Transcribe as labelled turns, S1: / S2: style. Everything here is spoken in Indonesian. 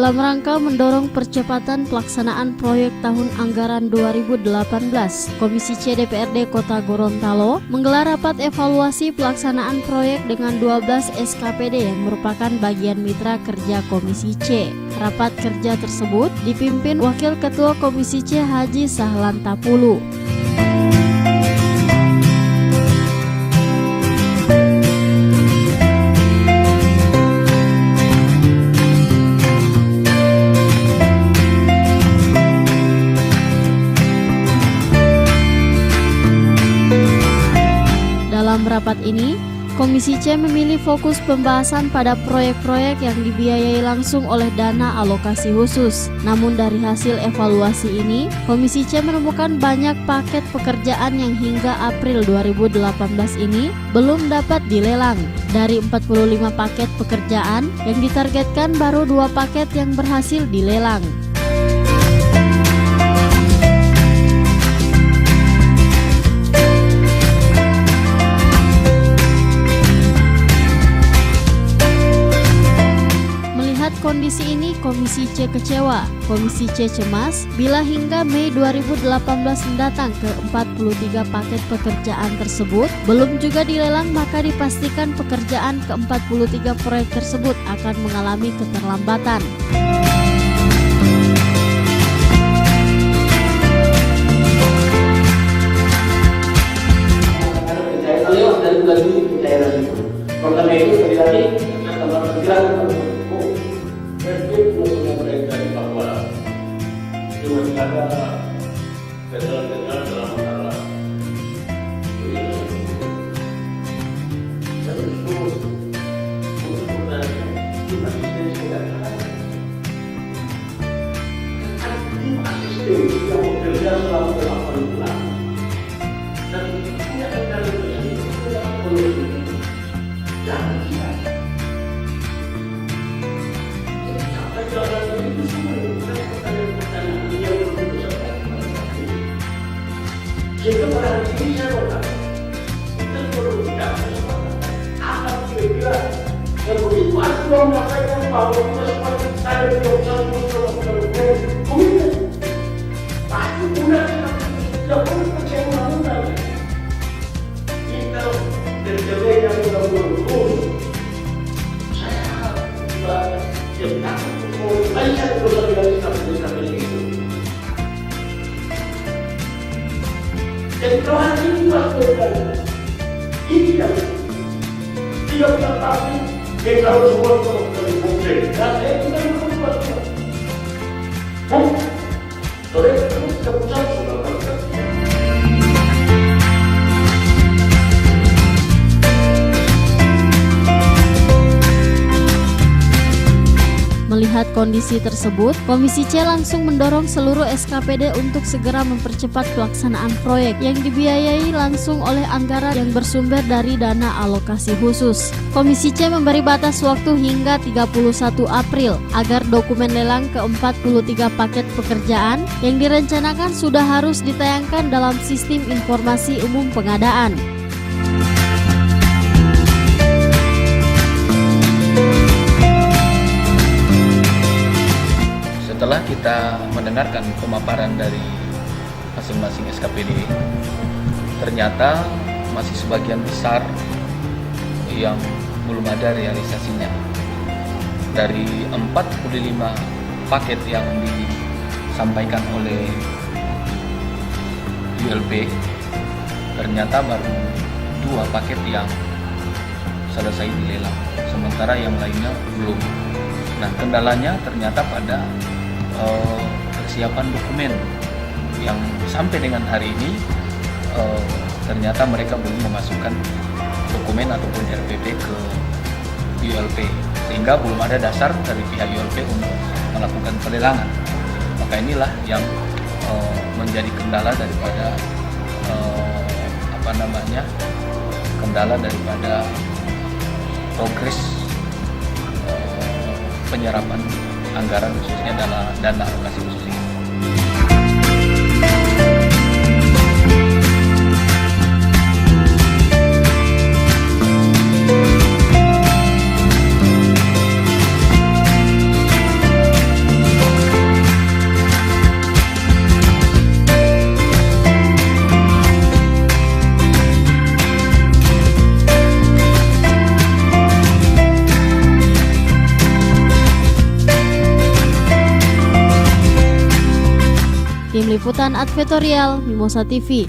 S1: Dalam rangka mendorong percepatan pelaksanaan proyek tahun anggaran 2018, Komisi C DPRD Kota Gorontalo menggelar rapat evaluasi pelaksanaan proyek dengan 12 SKPD yang merupakan bagian mitra kerja Komisi C. Rapat kerja tersebut dipimpin Wakil Ketua Komisi C Haji Sahlan Tapulu. Dalam rapat ini, Komisi C memilih fokus pembahasan pada proyek-proyek yang dibiayai langsung oleh dana alokasi khusus. Namun dari hasil evaluasi ini, Komisi C menemukan banyak paket pekerjaan yang hingga April 2018 ini belum dapat dilelang. Dari 45 paket pekerjaan yang ditargetkan, baru 2 paket yang berhasil dilelang. Kondisi ini, Komisi C kecewa. Komisi C cemas bila hingga Mei 2018 mendatang ke-43 paket pekerjaan tersebut belum juga dilelang, maka dipastikan pekerjaan ke-43 proyek tersebut akan mengalami keterlambatan.
S2: Jika pada hari ini saya berkata, kita perlu bicara apa kira-kira yang begitu aku menyampaikan bahwa kita seperti saya berusaha komitmen. Pasti mudah tidak perlu percaya undang-undang. Kita berjalan yang lurus. Saya juga tidak banyak berusaha dengan itu. Dan kalau hari ini masukkan ini yang tidak tapi kita harus buat bukti. Dan saya tidak berbuat. Oleh itu keputusan sudah berkata.
S1: Melihat kondisi tersebut, Komisi C langsung mendorong seluruh SKPD untuk segera mempercepat pelaksanaan proyek yang dibiayai langsung oleh anggaran yang bersumber dari dana alokasi khusus. Komisi C memberi batas waktu hingga 31 April agar dokumen lelang ke-43 paket pekerjaan yang direncanakan sudah harus ditayangkan dalam sistem informasi umum pengadaan.
S3: Setelah kita mendengarkan pemaparan dari masing-masing SKPD, ternyata masih sebagian besar yang belum ada realisasinya. Dari 45 paket yang disampaikan oleh ULP, ternyata baru 2 paket yang selesai dilelang, sementara yang lainnya belum. Nah, kendalanya ternyata pada persiapan dokumen yang sampai dengan hari ini ternyata mereka belum memasukkan dokumen ataupun RPP ke ULP, sehingga belum ada dasar dari pihak ULP untuk melakukan pelelangan. Maka inilah yang menjadi kendala daripada kendala daripada progres penyerapan anggaran khususnya dana alokasi khusus ini.
S1: Tim Liputan Advertorial Mimosa TV.